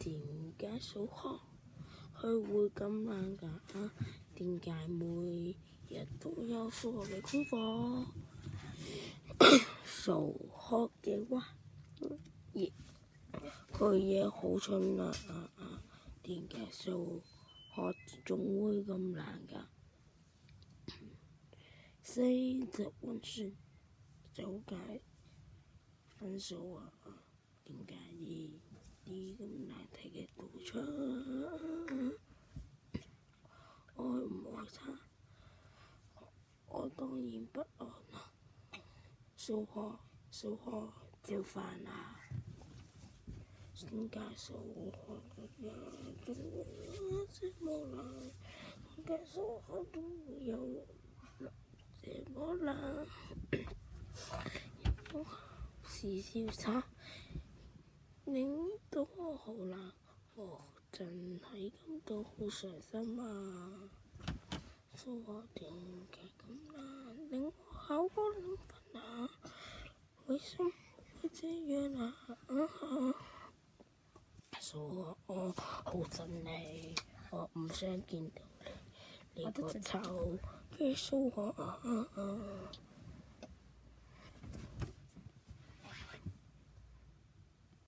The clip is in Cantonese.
點解數學佢會咁難㗎？點解每日都有數學嘅功課？數學嘅話，佢嘢好蠢啊！點解數學仲會咁難㗎？四則運算就解分數啊！點解啲咁難題嘅都出？愛唔愛他？我當然不愛啦！數學就煩啦！點解數學仲會有這麼難？點解數學仲會有這麼難？考試調查令到我好難，我真係感到好傷心啊！數學點解咁難，令我考過0分啊？為什麼會這樣啊？數學我好憎你，我唔想見到你個醜嘅數學啊！